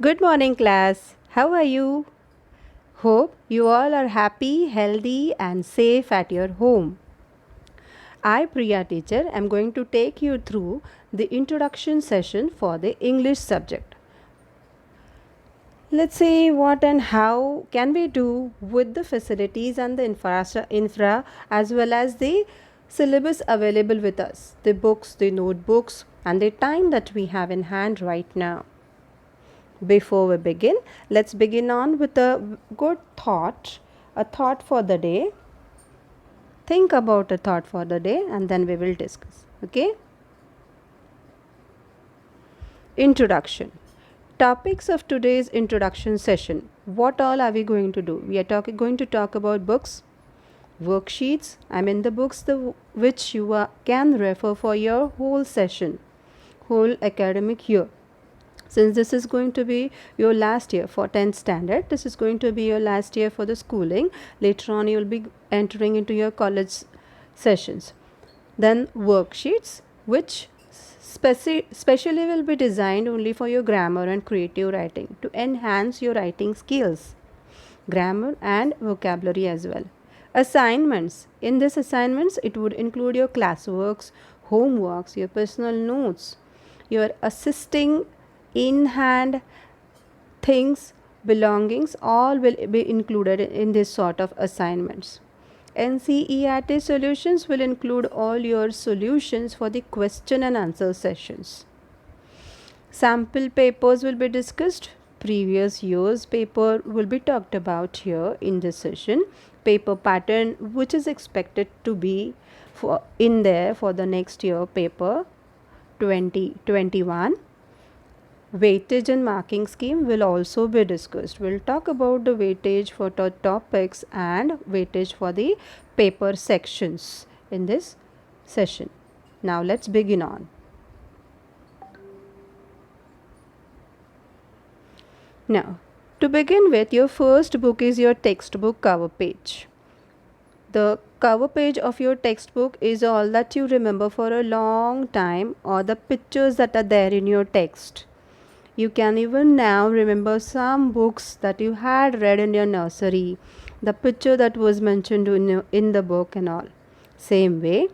Good morning, class. How are you? Hope you all are happy, healthy, and safe at your home. I, Priya teacher, am going to take you through the introduction session for the English subject. Let's see what and how can we do with the facilities and the infra as well as the syllabus available with us, the books, the notebooks, and the time that we have in hand right now. Before we begin, let's begin on with a good thought, a thought for the day. Think about a thought for the day and then we will discuss. Okay? Introduction. Topics of today's introduction session. What all are we going to do? We are going to talk about books, worksheets, the books which you can refer for your whole session, whole academic year. Since this is going to be your last year for 10th standard, this is going to be your last year for the schooling. Later on you will be entering into your college sessions. Then worksheets, which specially will be designed only for your grammar and creative writing to enhance your writing skills, grammar and vocabulary as well. Assignments. In this assignments, it would include your classworks, homeworks, your personal notes, your assisting in hand things, belongings, all will be included in this sort of assignments. NCERT solutions will include all your solutions for the question and answer sessions. Sample papers will be discussed. Previous year's paper will be talked about here in this session. Paper pattern which is expected to be in there for the next year paper 2021. Weightage and marking scheme will also be discussed. We'll talk about the weightage for topics and weightage for the paper sections in this session. Now let's begin on. Now, to begin with, your first book is your textbook cover page. The cover page of your textbook is all that you remember for a long time, or the pictures that are there in your text. You can even now remember some books that you had read in your nursery, the picture that was mentioned in the book and all. Same way,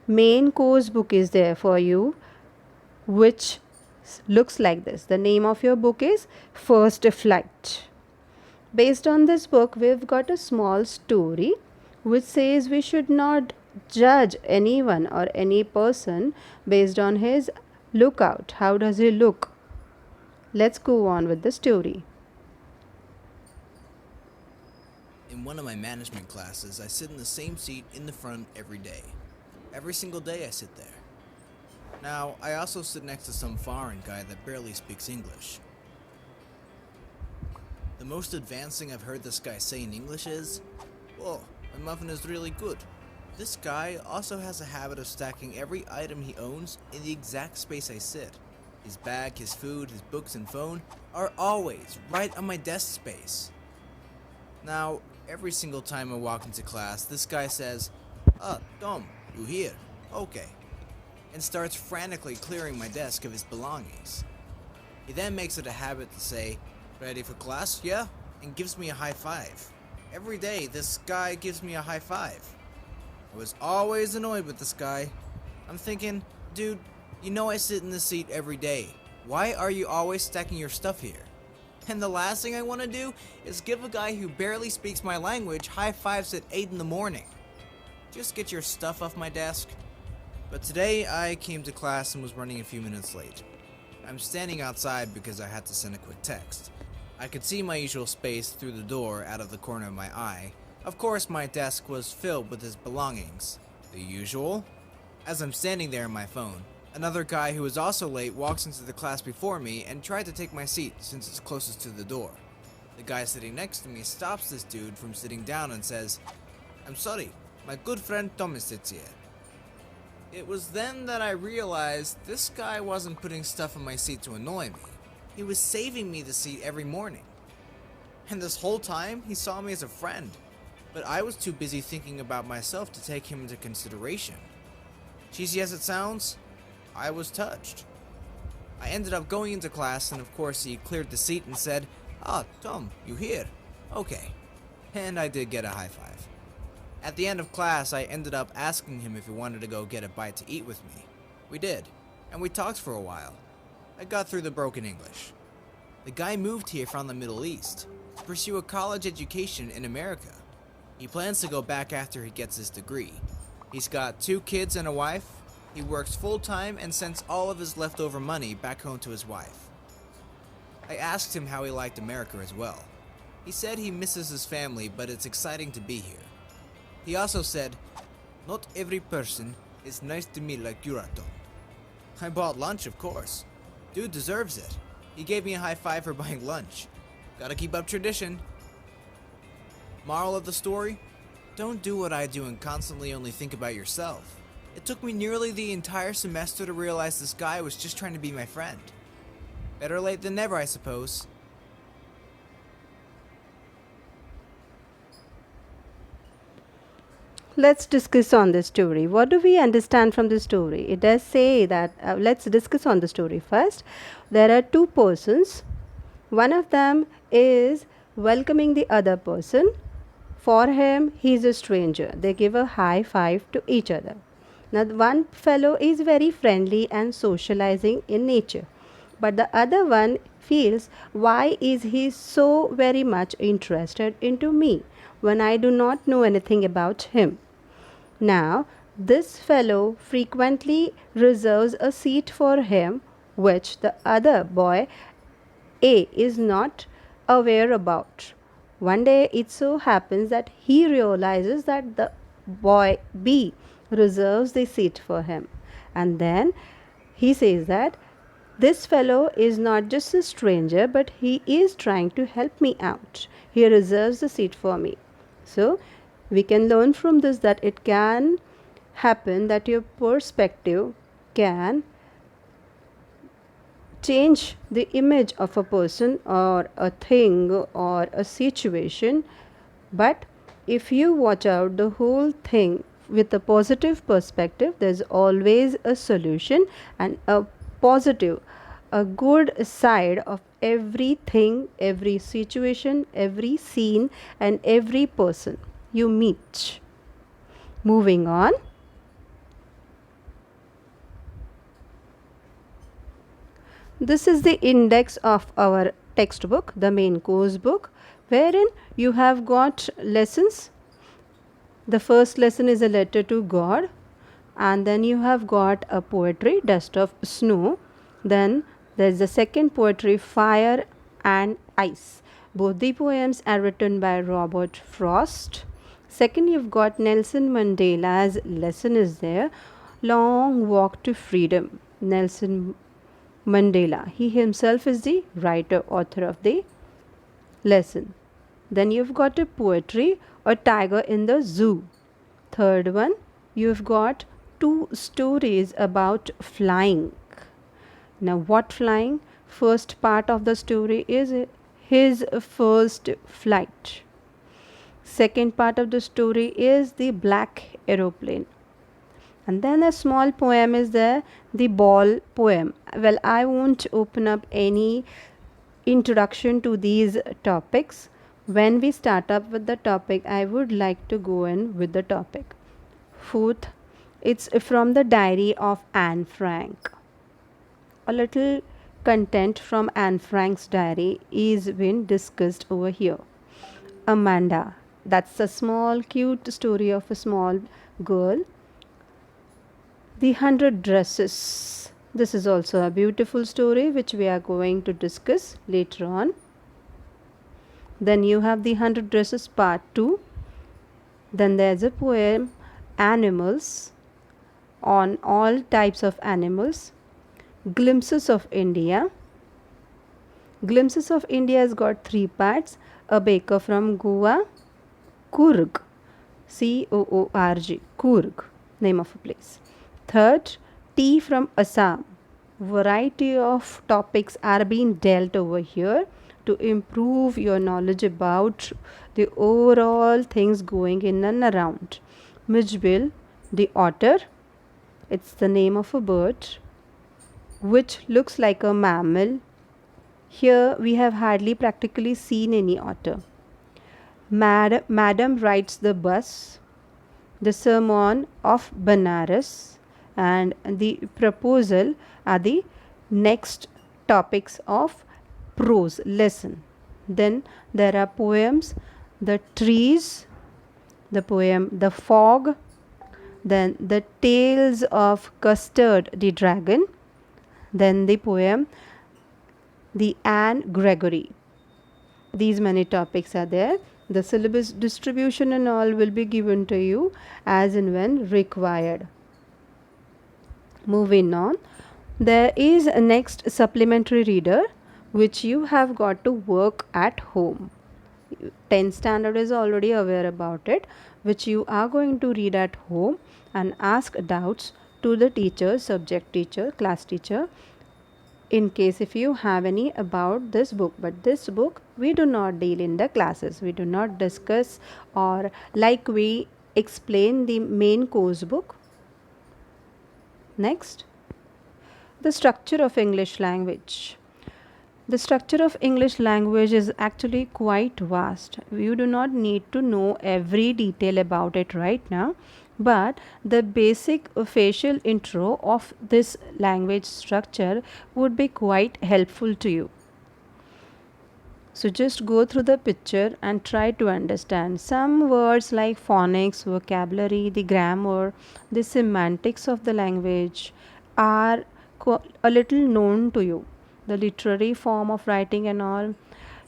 main course book is there for you, which looks like this. The name of your book is First Flight. Based on this book, we've got a small story which says we should not judge anyone or any person based on his lookout. How does he look? Let's go on with the story. In one of my management classes, I sit in the same seat in the front every day. Every single day I sit there. Now, I also sit next to some foreign guy that barely speaks English. The most advanced thing I've heard this guy say in English is, "Whoa, my muffin is really good." This guy also has a habit of stacking every item he owns in the exact space I sit. His bag, his food, his books, and phone are always right on my desk space. Now, every single time I walk into class, this guy says, "Ah, Tom, you here? Okay," and starts frantically clearing my desk of his belongings. He then makes it a habit to say, "Ready for class? Yeah?" and gives me a high five. Every day, this guy gives me a high five. I was always annoyed with this guy. I'm thinking, dude, you know I sit in this seat every day. Why are you always stacking your stuff here? And the last thing I want to do is give a guy who barely speaks my language high fives at 8 in the morning. Just get your stuff off my desk. But today I came to class and was running a few minutes late. I'm standing outside because I had to send a quick text. I could see my usual space through the door out of the corner of my eye. Of course, my desk was filled with his belongings. The usual. As I'm standing there on my phone, another guy who was also late walks into the class before me and tried to take my seat since it's closest to the door. The guy sitting next to me stops this dude from sitting down and says, "I'm sorry, my good friend Thomas sits here." It was then that I realized this guy wasn't putting stuff in my seat to annoy me. He was saving me the seat every morning. And this whole time, he saw me as a friend. But I was too busy thinking about myself to take him into consideration. Cheesy as it sounds, I was touched. I ended up going into class, and of course, he cleared the seat and said, "Ah, Tom, you here? Okay." And I did get a high five. At the end of class, I ended up asking him if he wanted to go get a bite to eat with me. We did, and we talked for a while. I got through the broken English. The guy moved here from the Middle East to pursue a college education in America. He plans to go back after he gets his degree. He's got 2 kids and a wife. He works full-time and sends all of his leftover money back home to his wife. I asked him how he liked America as well. He said he misses his family, but it's exciting to be here. He also said, "Not every person is nice to me like you are, Tom." I bought lunch, of course. Dude deserves it. He gave me a high five for buying lunch. Gotta keep up tradition. Moral of the story? Don't do what I do and constantly only think about yourself. It took me nearly the entire semester to realize this guy was just trying to be my friend. Better late than never, I suppose. Let's discuss on this story. What do we understand from the story? It does say that, let's discuss on the story first. There are 2 persons. One of them is welcoming the other person. For him, he is a stranger. They give a high five to each other. Now, one fellow is very friendly and socializing in nature, but the other one feels, why is he so very much interested into me when I do not know anything about him? Now, this fellow frequently reserves a seat for him, which the other boy A is not aware about. One day it so happens that he realizes that the boy B reserves the seat for him, and then he says that this fellow is not just a stranger, but he is trying to help me out. He reserves the seat for me. So, we can learn from this that it can happen that your perspective can change the image of a person or a thing or a situation, but if you watch out the whole thing with a positive perspective, there's always a solution and a positive, a good side of everything, every situation, every scene, and every person you meet. Moving on. This is the index of our textbook, the main course book, wherein you have got lessons. The first lesson is a letter to God, and then you have got a poetry, Dust of Snow. Then there is the second poetry, Fire and Ice. Both the poems are written by Robert Frost. Second, you've got Nelson Mandela's lesson is there, Long Walk to Freedom. Nelson Mandela. He himself is the writer, author of the lesson. Then you've got a poetry, A Tiger in the Zoo. Third one, you've got 2 stories about flying. Now, what flying? First part of the story is his first flight. Second part of the story is the black aeroplane. And then a small poem is there, the ball poem. Well, I won't open up any introduction to these topics. When we start up with the topic, I would like to go in with the topic. Fourth, it's from the diary of Anne Frank. A little content from Anne Frank's diary is being discussed over here. Amanda, that's a small cute story of a small girl. The 100 Dresses. This is also a beautiful story which we are going to discuss later on. Then you have the 100 Dresses part 2. Then there's a poem, Animals, on all types of animals. Glimpses of India. Glimpses of India has got 3 parts. A baker from Goa, Coorg, Coorg, Coorg, name of a place. Third, tea from Assam. Variety of topics are being dealt over here to improve your knowledge about the overall things going in and around. Mijbil, the otter, it's the name of a bird. which looks like a mammal. Here we have hardly practically seen any otter. Madam rides the bus, the sermon of Banaras, and the proposal are the next topics of prose lesson. Then there are poems, the trees, the poem The Fog, then the Tales of Custard the Dragon, then the poem The Anne Gregory. These many topics are there. The syllabus distribution and all will be given to you as and when required. Moving on, there is a next supplementary reader which you have got to work at home. 10th standard is already aware about it, which you are going to read at home and ask doubts to the teacher, subject teacher, class teacher, in case if you have any about this book. But this book we do not deal in the classes, we do not discuss, or like we explain the main course book. Next, the structure of English language. The structure of English language is actually quite vast. You do not need to know every detail about it right now, but the basic facial intro of this language structure would be quite helpful to you. So just go through the picture and try to understand. Some words like phonics, vocabulary, the grammar, the semantics of the language are a little known to you. The literary form of writing and all,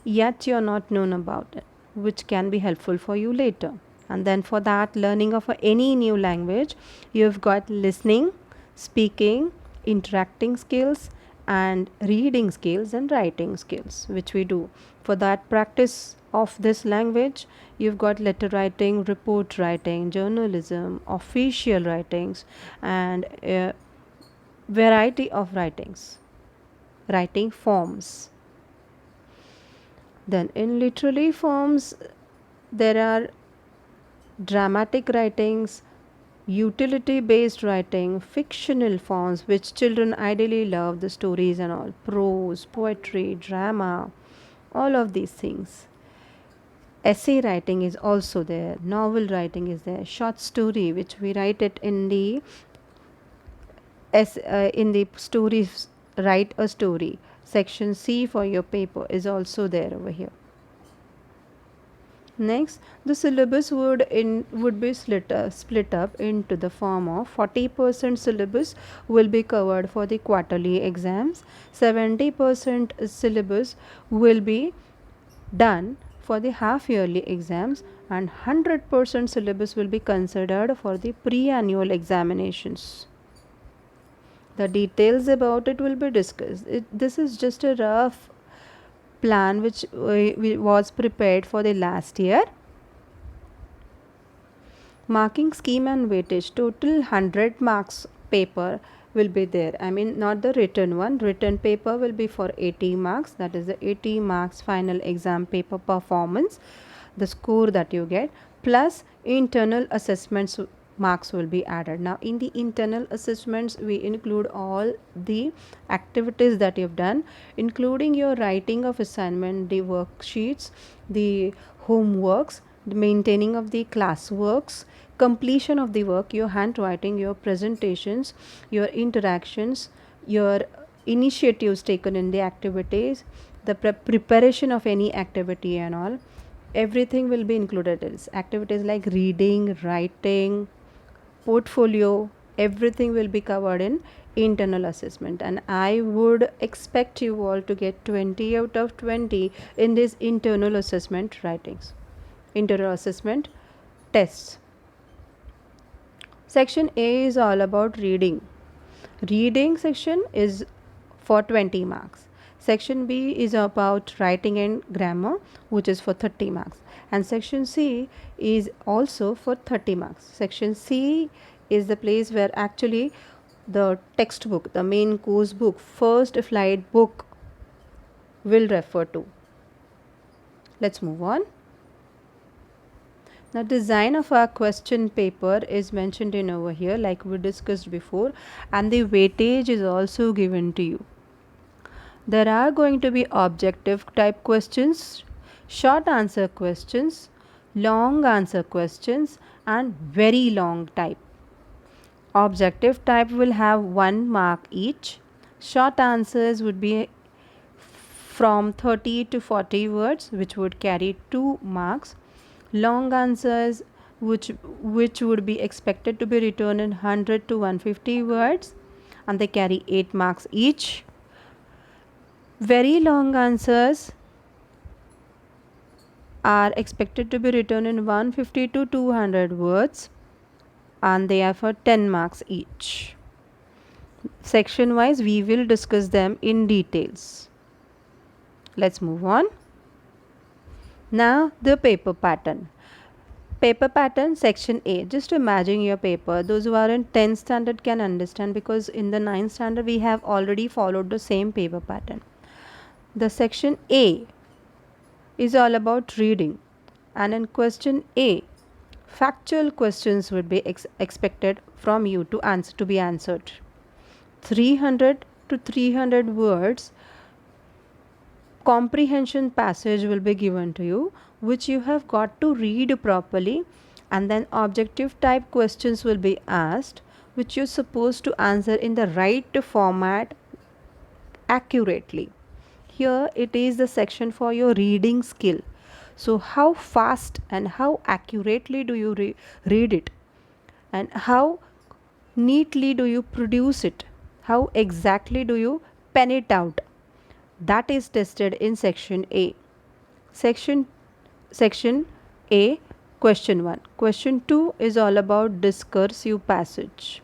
yet you're not known about it, which can be helpful for you later. And then for that learning of any new language, you've got listening, speaking, interacting skills, and reading skills and writing skills, which we do. For that practice of this language, you've got letter writing, report writing, journalism, official writings, and a variety of writing forms. Then in literary forms, there are dramatic writings, utility based writing, fictional forms which children ideally love, the stories and all, prose, poetry, drama, all of these things. Essay writing is also there, novel writing is there, short story which we write it in the stories, write a story. Section C for your paper is also there over here. Next, the syllabus would be split up into the form of 40% syllabus will be covered for the quarterly exams, 70% syllabus will be done for the half yearly exams, and 100% syllabus will be considered for the pre-annual examinations. The details about it will be discussed. This is just a rough plan which was prepared for the last year. Marking scheme and weightage, total 100 marks paper will be there. I mean, not the written one. Written paper will be for 80 marks. That is the 80 marks final exam paper performance, the score that you get, plus internal assessments marks will be added. Now in the internal assessments, we include all the activities that you've done, including your writing of assignment, the worksheets, the homeworks, the maintaining of the classworks, completion of the work, your handwriting, your presentations, your interactions, your initiatives taken in the activities, the preparation of any activity and all. Everything will be included. It's activities like reading, writing, portfolio, everything will be covered in internal assessment, and I would expect you all to get 20 out of 20 in this internal assessment writings, internal assessment tests. Section A is all about reading. Reading section is for 20 marks. Section B is about writing and grammar, which is for 30 marks. And section C is also for 30 marks. Section C is the place where actually the textbook, the main course book, first flight book will refer to. Let's move on. The design of our question paper is mentioned in over here, like we discussed before, and the weightage is also given to you. There are going to be objective type questions, short answer questions, long answer questions, and very long type. Objective type will have 1 mark each. Short answers would be from 30 to 40 words, which would carry 2 marks. Long answers which would be expected to be written in 100 to 150 words, and they carry 8 marks each. Very long answers are expected to be written in 150 to 200 words, and they are for 10 marks each. Section wise we will discuss them in details. Let's move on. Now the paper pattern. Paper pattern section A. Just imagine your paper. Those who are in 10th standard can understand, because in the 9th standard we have already followed the same paper pattern. The section A is all about reading, and in question A, factual questions would be expected from you to be answered. 300 to 300 words comprehension passage will be given to you, which you have got to read properly, and then objective type questions will be asked, which you're supposed to answer in the right format accurately. Here it is the section for your reading skill. So how fast and how accurately do you read it, and how neatly do you produce it, how exactly do you pen it out, that is tested in section A. Section A, question 1. Question 2 is all about discursive passage.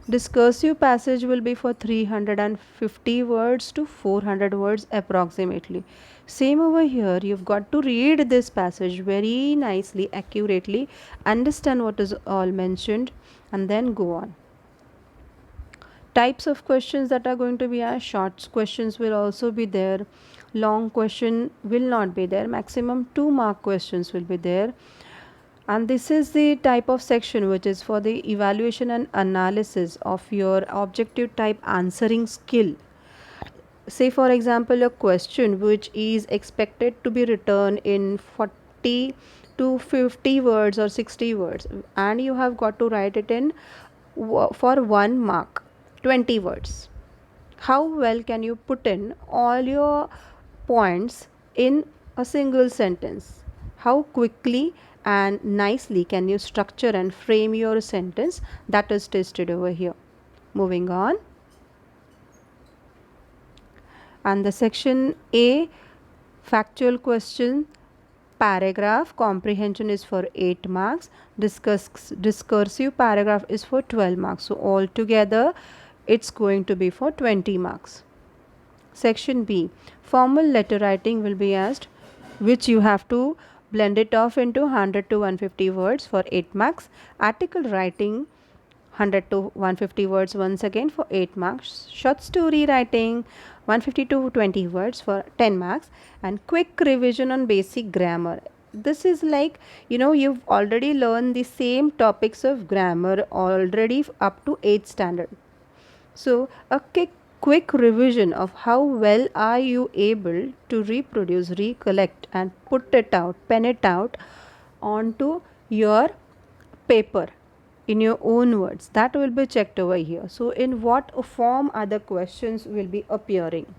Discursive passage will be for 350 words to 400 words approximately. Same over here, you've got to read this passage very nicely, accurately, understand what is all mentioned, and then go on. Types of questions that are going to be asked: short questions will also be there, long question will not be there, maximum 2 mark questions will be there. And this is the type of section which is for the evaluation and analysis of your objective type answering skill. Say for example a question which is expected to be written in 40 to 50 words or 60 words, and you have got to write it in for 1 mark, 20 words. How well can you put in all your points in a single sentence? How quickly and nicely can you structure and frame your sentence? That is tested over here. Moving on. And the section A, factual question paragraph comprehension is for 8 marks. Discursive paragraph is for 12 marks. So altogether it's going to be for 20 marks. Section B, formal letter writing will be asked, which you have to blend it off into 100 to 150 words for 8 marks. Article writing 100 to 150 words once again for 8 marks. Short story writing 150 to 20 words for 10 marks. And quick revision on basic grammar. This is like, you've already learned the same topics of grammar already up to 8th standard. So a quick revision of how well are you able to reproduce, recollect, and put it out, pen it out onto your paper in your own words, that will be checked over here. So in what form other questions will be appearing?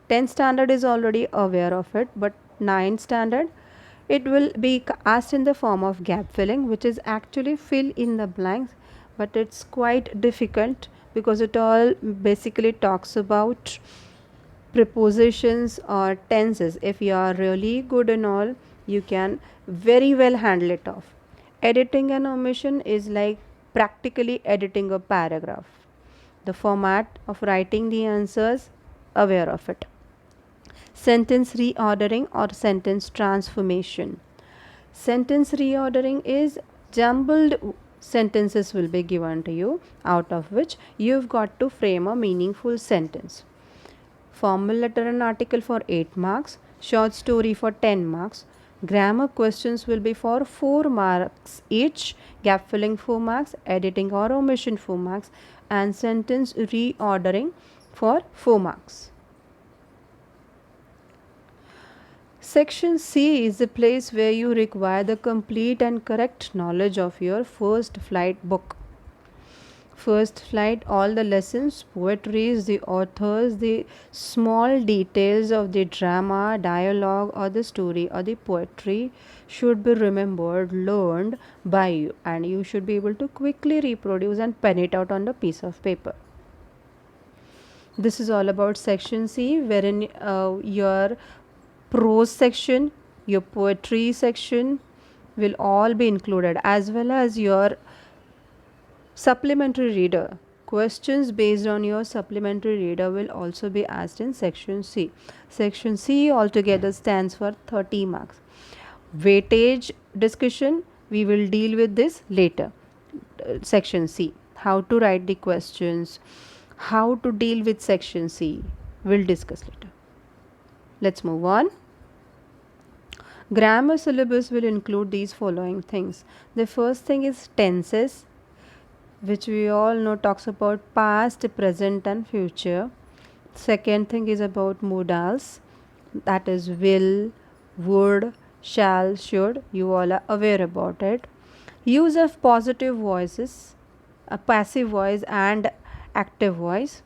10th standard is already aware of it, but 9th standard it will be asked in the form of gap filling, which is actually fill in the blanks, but it's quite difficult because it all basically talks about prepositions or tenses. If you are really good in all, you can very well handle it off. Editing and omission is like practically editing a paragraph. The format of writing the answers, aware of it. Sentence reordering or sentence transformation. Sentence reordering is jumbled sentences will be given to you, out of which you've got to frame a meaningful sentence. Formal letter and article for 8 marks, short story for 10 marks, Grammar questions will be for 4 marks each, gap filling 4 marks, editing or omission 4 marks, and sentence reordering for 4 marks. Section C is the place where you require the complete and correct knowledge of your first flight book. First flight, all the lessons, poetries, the authors, the small details of the drama, dialogue, or the story or the poetry should be remembered, learned by you, and you should be able to quickly reproduce and pen it out on the piece of paper. This is all about section C, wherein your prose section, your poetry section will all be included, as well as your supplementary reader. Questions based on your supplementary reader will also be asked in section C. Section C altogether stands for 30 marks. Weightage discussion, we will deal with this later. Section C. How to write the questions, how to deal with section C, we'll discuss later. Let's move on. Grammar syllabus will include these following things. The first thing is tenses, which we all know talks about past, present, and future. Second thing is about modals, that is will, would, shall, should. You all are aware about it. Use of positive voices, a passive voice and active voice.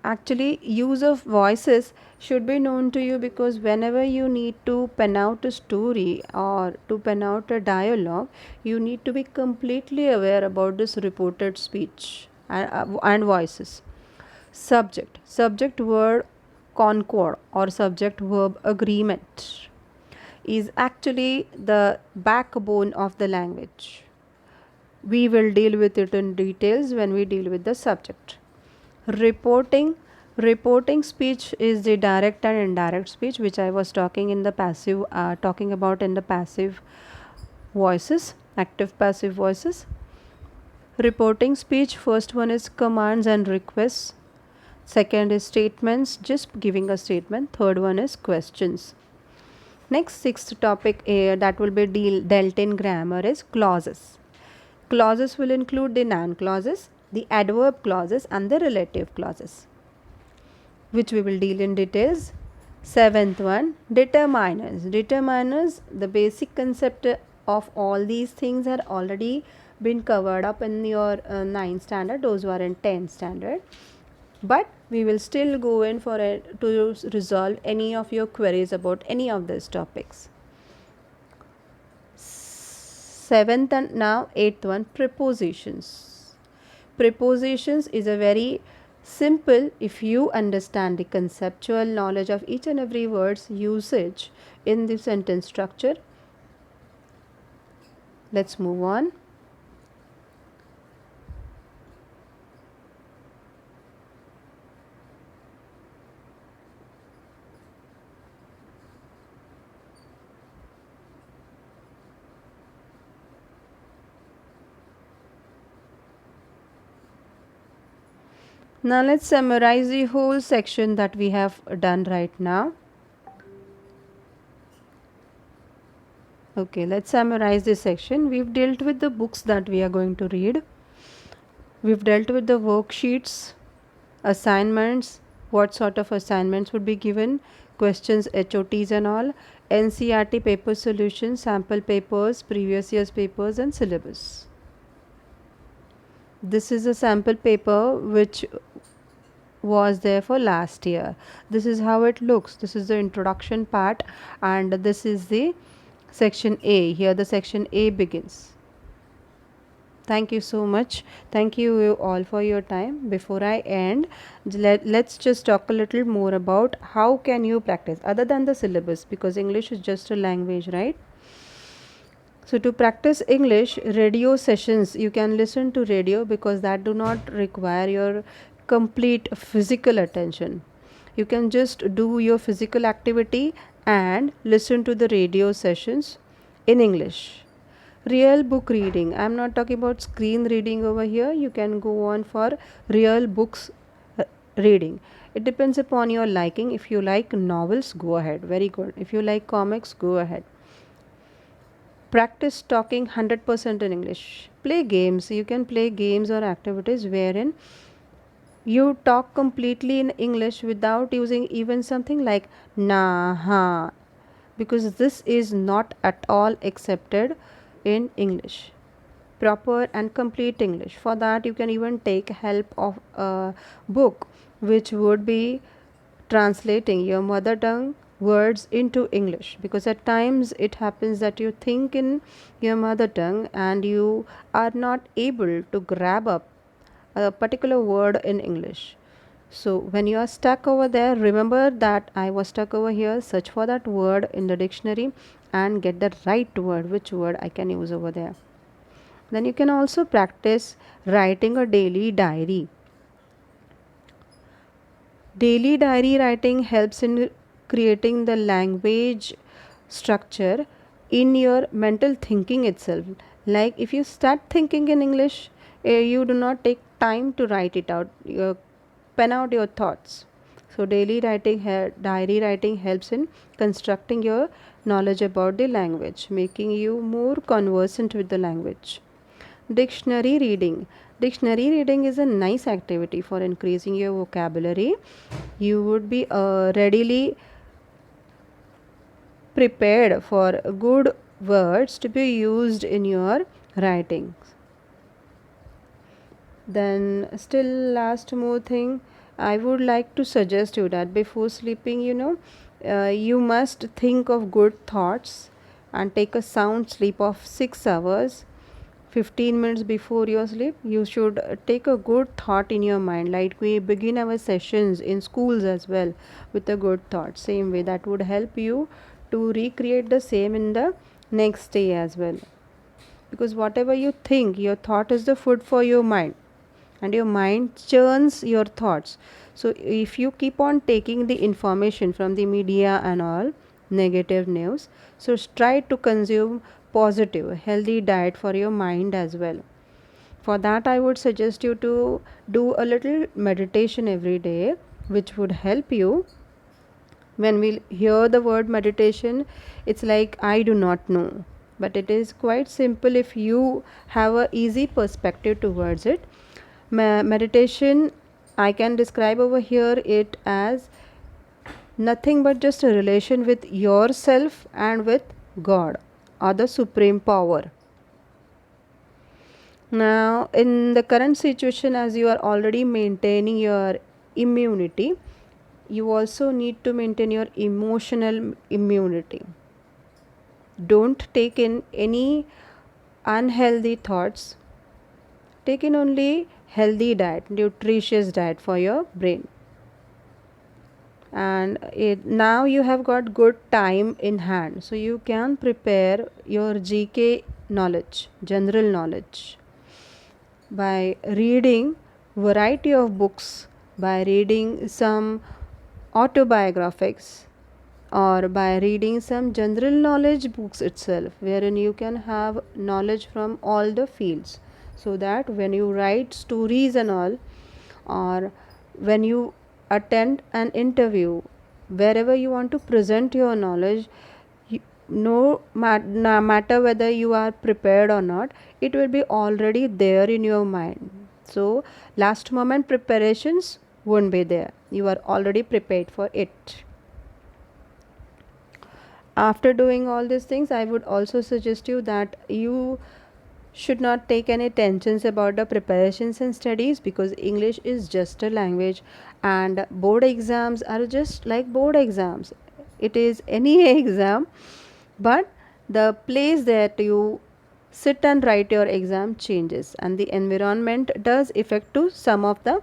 Actually, use of voices should be known to you, because whenever you need to pen out a story or to pen out a dialogue, you need to be completely aware about this reported speech and voices. Subject word concord or subject verb agreement is actually the backbone of the language. We will deal with it in details when we deal with the subject. Reporting speech is the direct and indirect speech, which I was talking about in the passive voices, active passive voices. Reporting speech, first one is commands and requests, second is statements, just giving a statement, third one is questions. Next, sixth topic that will be dealt in grammar is clauses. Clauses will include the noun clauses, the adverb clauses, and the relative clauses, which we will deal in details. Seventh one, determiners. Determiners, the basic concept of all these things had already been covered up in your 9th standard, those who are in 10th standard. But we will still go in for it to resolve any of your queries about any of these topics. Seventh and now 8th one, prepositions. Prepositions is a very simple, if you understand the conceptual knowledge of each and every word's usage in the sentence structure. Let's move on. Now let's summarize the whole section that we have done right now. Okay, let's summarize this section. We've dealt with the books that we are going to read. We've dealt with the worksheets, assignments, what sort of assignments would be given, questions, HOTs and all, NCERT paper solutions, sample papers, previous year's papers and syllabus. This is a sample paper which was there for last year. This is how it looks. This is the introduction part and this is the section A. Here the section A begins. Thank you so much. Thank you all for your time. Before I end, let's just talk a little more about how can you practice other than the syllabus, because English is just a language, right? So to practice English, radio sessions, you can listen to radio because that do not require your complete physical attention. You can just do your physical activity and listen to the radio sessions in English. Real book reading, I am not talking about screen reading over here. You can go on for real books reading. It depends upon your liking. If you like novels, go ahead, very good. If you like comics, go ahead. Practice talking 100% in English. Play games. You can play games or activities wherein you talk completely in English without using even something like nah, ha, because this is not at all accepted in English. Proper and complete English. For that, you can even take help of a book which would be translating your mother tongue words into English, because at times it happens that you think in your mother tongue and you are not able to grab up a particular word in English. So when you are stuck over there, remember that I was stuck over here, search for that word in the dictionary and get the right word, which word I can use over there. Then you can also practice writing a daily diary. Daily diary writing helps in creating the language structure in your mental thinking itself. Like if you start thinking in English, you do not take time to write it out. You pen out your thoughts. So daily writing, diary writing helps in constructing your knowledge about the language, making you more conversant with the language. Dictionary reading. Dictionary reading is a nice activity for increasing your vocabulary. You would be readily prepared for good words to be used in your writings. Then, still, last more thing, I would like to suggest you that before sleeping, you must think of good thoughts and take a sound sleep of 6 hours. 15 minutes before your sleep, you should take a good thought in your mind. Like we begin our sessions in schools as well with a good thought. Same way, that would help you to recreate the same in the next day as well. Because whatever you think, your thought is the food for your mind, and your mind churns your thoughts. So if you keep on taking the information from the media and all negative news, so try to consume positive healthy diet for your mind as well. For that, I would suggest you to do a little meditation every day, which would help you. When we hear the word meditation, it's like I do not know, but it is quite simple if you have a easy perspective towards it. Meditation, I can describe over here it as nothing but just a relation with yourself and with God or the supreme power. Now, in the current situation, as you are already maintaining your immunity, you also need to maintain your emotional immunity. Don't take in any unhealthy thoughts. Take in only healthy diet, nutritious diet for your brain. And now you have got good time in hand, so you can prepare your GK knowledge, general knowledge, by reading variety of books, by reading some autobiographies, or by reading some general knowledge books itself, wherein you can have knowledge from all the fields, so that when you write stories and all, or when you attend an interview, wherever you want to present your knowledge, no matter whether you are prepared or not, it will be already there in your mind. So last moment preparations won't be there, you are already prepared for it. After doing all these things, I would also suggest you that you should not take any tensions about the preparations and studies, because English is just a language and board exams are just like board exams. It is any exam, but the place that you sit and write your exam changes, and the environment does affect to some of the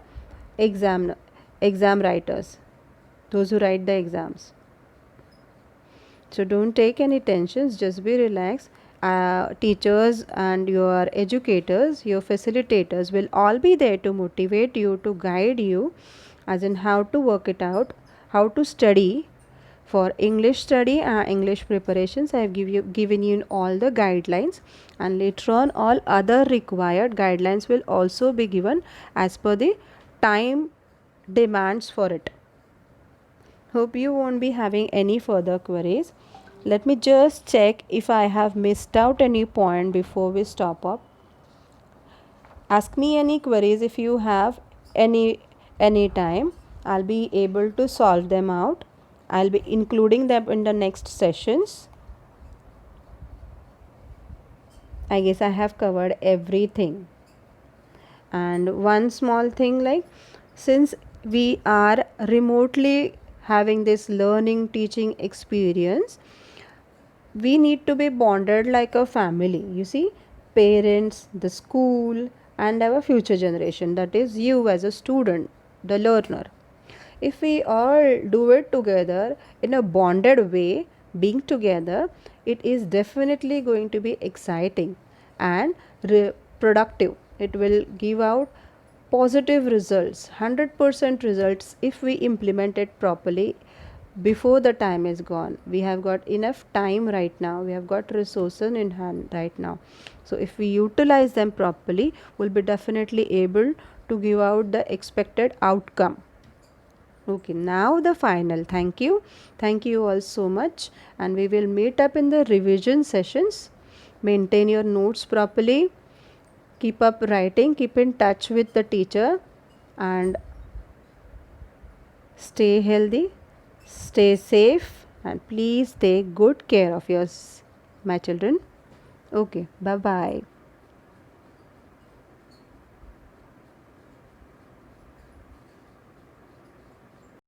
exam writers, those who write the exams. So don't take any tensions, just be relaxed. Teachers and your educators, your facilitators will all be there to motivate you, to guide you, as in how to work it out, how to study. For English study and English preparations, I have given you all the guidelines, and later on all other required guidelines will also be given as per the time demands for it. Hope you won't be having any further queries. Let me just check if I have missed out any point before we stop up. Ask me any queries if you have any time. I'll be able to solve them out. I'll be including them in the next sessions. I guess I have covered everything. And one small thing, like, since we are remotely having this learning teaching experience, we need to be bonded like a family. You see, parents, the school, and our future generation, that is you as a student, the learner. If we all do it together in a bonded way, being together, it is definitely going to be exciting and productive. It will give out positive results, 100% results, if we implement it properly before the time is gone. We have got enough time right now, we have got resources in hand right now. So if we utilize them properly, we'll be definitely able to give out the expected outcome. Okay, now the final. Thank you. Thank you all so much. And we will meet up in the revision sessions. Maintain your notes properly. Keep up writing. Keep in touch with the teacher. And stay healthy. Stay safe. And please take good care of yours, my children. Okay, bye bye.